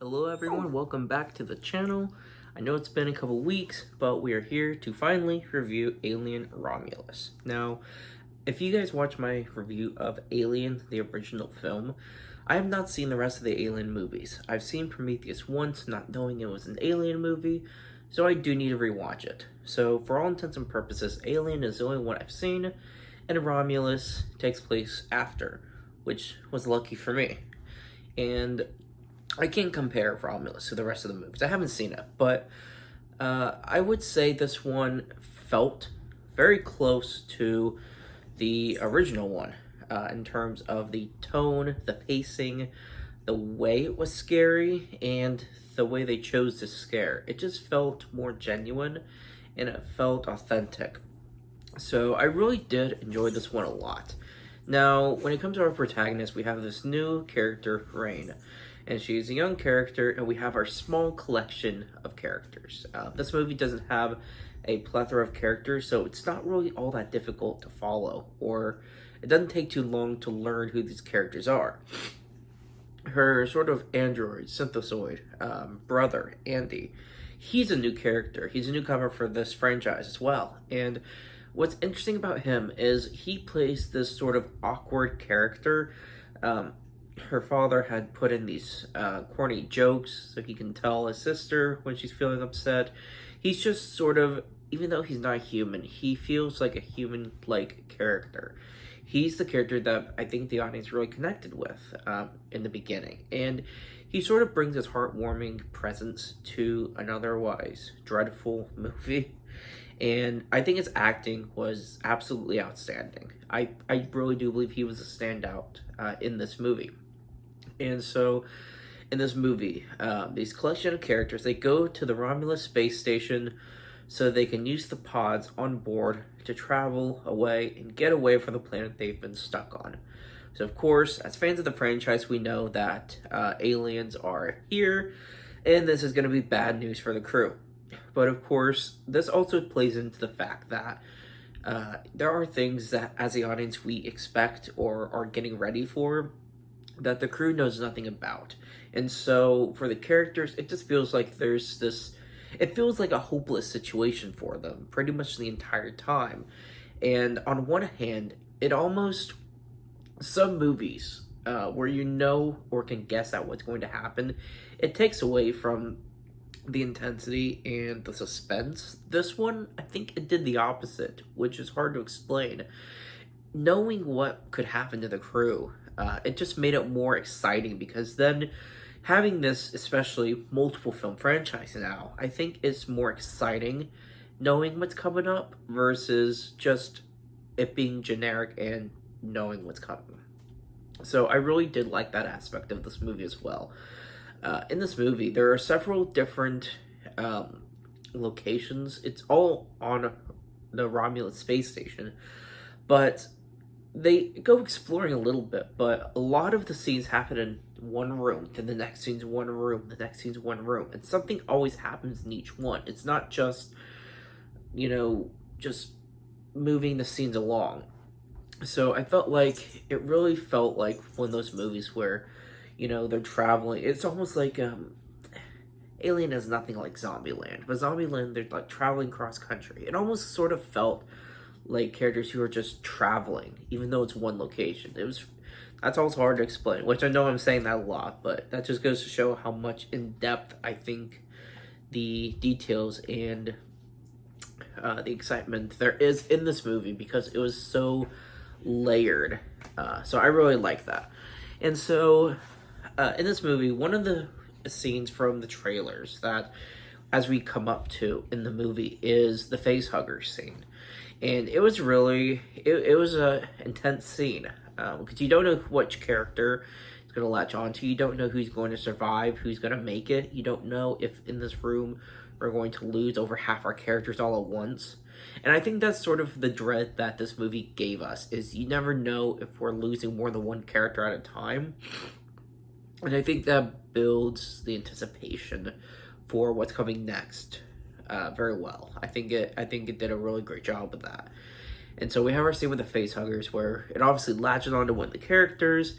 Hello everyone, welcome back to the channel. I know it's been a couple weeks, but we are here to finally review Alien Romulus. Now, if you guys watch my review of Alien, the original film, I have not seen the rest of the Alien movies. I've seen Prometheus once, not knowing it was an Alien movie, so I do need to rewatch it. So, for all intents and purposes, Alien is the only one I've seen, and Romulus takes place after, which was lucky for me. And I can't compare Romulus to the rest of the movies. I haven't seen it, but I would say this one felt very close to the original one in terms of the tone, the pacing, the way it was scary, and the way they chose to scare. It just felt more genuine and it felt authentic. So I really did enjoy this one a lot. Now, when it comes to our protagonist, we have this new character, Rain, and she's a young character, and we have our small collection of characters. This movie doesn't have a plethora of characters, so it's not really all that difficult to follow, or it doesn't take too long to learn who these characters are. Her sort of android, synthesoid brother, Andy, he's a new character. He's a newcomer for this franchise as well, and what's interesting about him is he plays this sort of awkward character. Her father had put in these corny jokes so he can tell his sister when she's feeling upset. He's just sort of, even though he's not human, he feels like a human-like character. He's the character that I think the audience really connected with in the beginning. And he sort of brings his heartwarming presence to an otherwise dreadful movie. And I think his acting was absolutely outstanding. I really do believe he was a standout in this movie. And so, in this movie, these collection of characters, they go to the Romulus space station so they can use the pods on board to travel away and get away from the planet they've been stuck on. So, of course, as fans of the franchise, we know that aliens are here, and this is going to be bad news for the crew. But of course, this also plays into the fact that there are things that, as the audience, we expect or are getting ready for that the crew knows nothing about. And so, for the characters, it just feels like there's this. It feels like a hopeless situation for them pretty much the entire time. And on one hand, it almost. Some movies where you know or can guess at what's going to happen, it takes away from the intensity and the suspense. This one, I think it did the opposite, which is hard to explain. Knowing what could happen to the crew, it just made it more exciting because then having this, especially multiple film franchise now, I think it's more exciting knowing what's coming up versus just it being generic and knowing what's coming. So I really did like that aspect of this movie as well. In this movie, there are several different locations. It's all on the Romulus space station, but they go exploring a little bit. But a lot of the scenes happen in one room, then the next scene's one room, the next scene's one room, and something always happens in each one. It's not just, just moving the scenes along. So I felt like it really felt like one of those movies where they're traveling. It's almost like Alien is nothing like Zombieland, but Zombieland they're like traveling cross country. It almost sort of felt like characters who are just traveling, even though it's one location. That's also hard to explain, which I know I'm saying that a lot, but that just goes to show how much in depth I think the details and the excitement there is in this movie because it was so layered. So I really like that. And so in this movie, one of the scenes from the trailers that as we come up to in the movie is the face hugger scene. And it was really, it was a intense scene because you don't know which character is going to latch onto. You don't know who's going to survive, who's going to make it. You don't know if in this room we're going to lose over half our characters all at once. And I think that's sort of the dread that this movie gave us, is you never know if we're losing more than one character at a time. And I think that builds the anticipation for what's coming next very well. I think it did a really great job with that. And so we have our scene with the face huggers where it obviously latches onto one of the characters,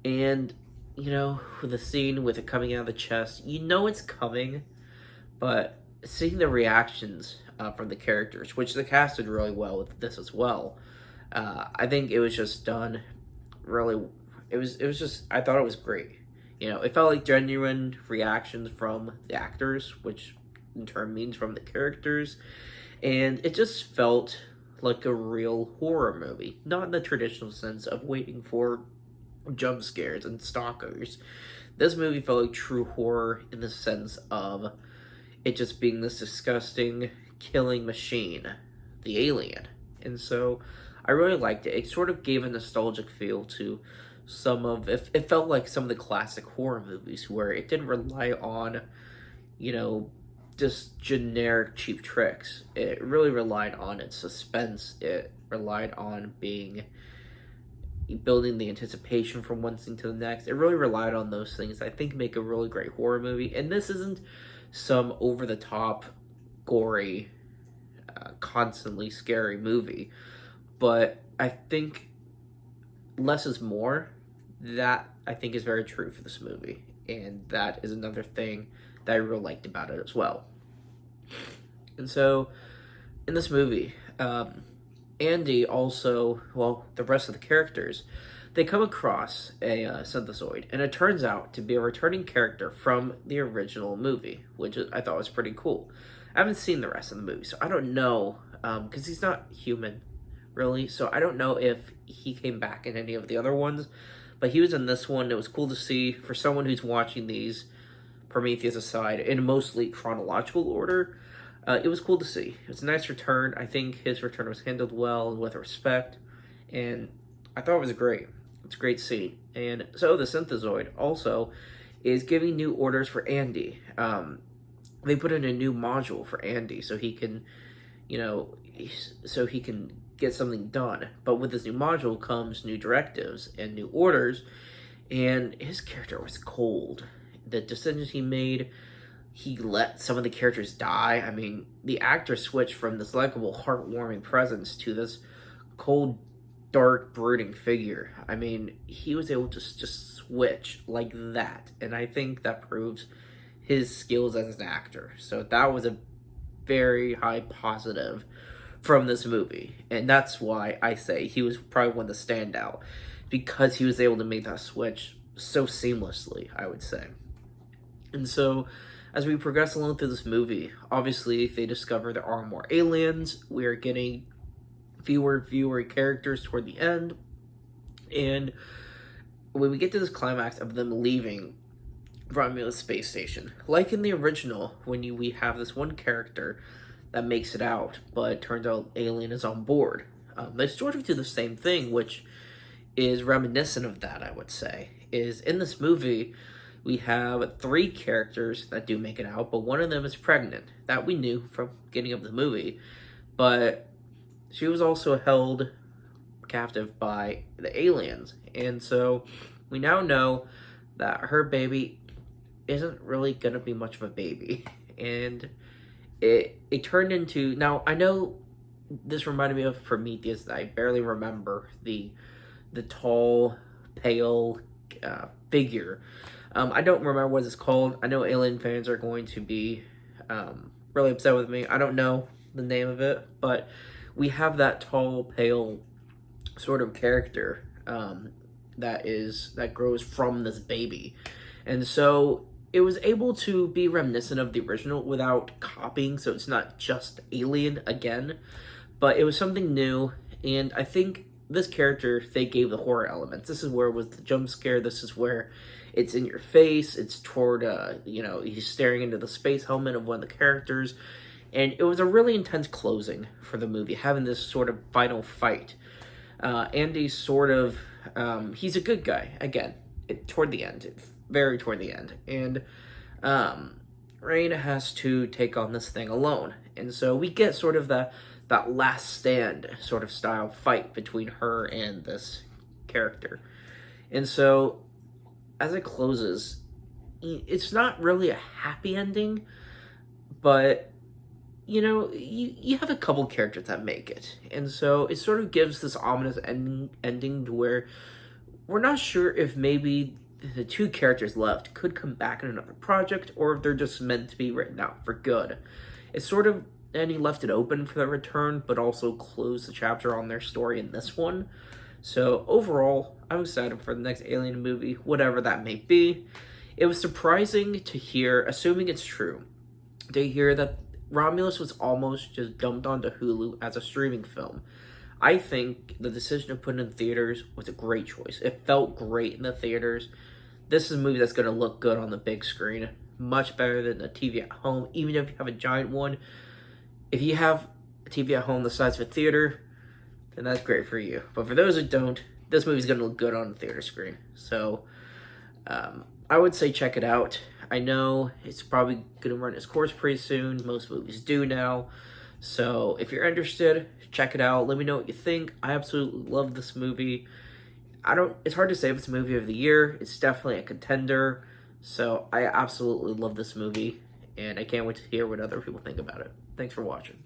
and you know, with the scene with it coming out of the chest, you know it's coming, but seeing the reactions from the characters, which the cast did really well with this as well, I think it was just done really. It was just, I thought it was great. You know, it felt like genuine reactions from the actors, which in turn means from the characters, and it just felt like a real horror movie, not in the traditional sense of waiting for jump scares and stalkers. This movie felt like true horror in the sense of it just being this disgusting killing machine, the alien. And so I really liked it. It sort of gave a nostalgic feel to some of it felt like some of the classic horror movies where it didn't rely on, you know, just generic cheap tricks. It really relied on its suspense. It relied on being building the anticipation from one scene to the next. It really relied on those things I think make a really great horror movie. And this isn't some over the top, gory, constantly scary movie, but I think less is more. That I think is very true for this movie, and that is another thing that I really liked about it as well. And so, in this movie, Andy also, well, the rest of the characters, they come across a synthezoid, and it turns out to be a returning character from the original movie, which I thought was pretty cool. I haven't seen the rest of the movie, so I don't know, because he's not human, really, so I don't know if he came back in any of the other ones, but he was in this one. It was cool to see for someone who's watching these, Prometheus aside, in mostly chronological order. It was cool to see. It was a nice return. I think his return was handled well and with respect, and I thought it was great. It's a great scene. And so the Synthezoid also is giving new orders for Andy. They put in a new module for Andy so he can, you know, so he can get something done. But with this new module comes new directives and new orders, and his character was cold. The decisions he made, he let some of the characters die. I mean, the actor switched from this likable, heartwarming presence to this cold, dark, brooding figure. I mean, he was able to just switch like that, and I think that proves his skills as an actor. So that was a very high positive from this movie, and that's why I say he was probably one of the standout, because he was able to make that switch so seamlessly, I would say. And so, as we progress along through this movie, obviously they discover there are more aliens. We are getting fewer characters toward the end, and when we get to this climax of them leaving Romulus space station, like in the original, when we have this one character that makes it out, but turns out alien is on board. They sort of do the same thing, which is reminiscent of that, I would say. Is in this movie, we have 3 characters that do make it out, but one of them is pregnant. That we knew from beginning of the movie, but she was also held captive by the aliens, and so we now know that her baby isn't really gonna be much of a baby, and it turned into, now I know this reminded me of Prometheus. I barely remember the tall, pale figure. I don't remember what it's called. I know Alien fans are going to be really upset with me. I don't know the name of it, but we have that tall, pale sort of character that grows from this baby, and so it was able to be reminiscent of the original without copying. So it's not just Alien again, but it was something new, and I think this character, they gave the horror elements. This is where it was the jump scare. This is where it's in your face. It's toward, he's staring into the space helmet of one of the characters. And it was a really intense closing for the movie, having this sort of final fight. Andy's sort of, he's a good guy, again, toward the end, very toward the end. And Rain has to take on this thing alone. And so we get sort of that last stand sort of style fight between her and this character. And so as it closes, it's not really a happy ending, but you have a couple characters that make it. And so it sort of gives this ominous ending to where we're not sure if maybe the two characters left could come back in another project, or if they're just meant to be written out for good. It's sort of, and he left it open for their return, but also closed the chapter on their story in this one. So overall, I'm excited for the next Alien movie, whatever that may be. It was surprising to hear, assuming it's true, to hear that Romulus was almost just dumped onto Hulu as a streaming film. I think the decision to put it in theaters was a great choice. It felt great in the theaters. This is a movie that's going to look good on the big screen. Much better than a TV at home, even if you have a giant one. If you have a TV at home the size of a theater, then that's great for you. But for those who don't, this movie's going to look good on the theater screen. So, I would say check it out. I know it's probably going to run its course pretty soon. Most movies do now. So if you're interested, check it out. Let me know what you think. I absolutely love this movie. It's hard to say if it's a movie of the year. It's definitely a contender. So I absolutely love this movie. And I can't wait to hear what other people think about it. Thanks for watching.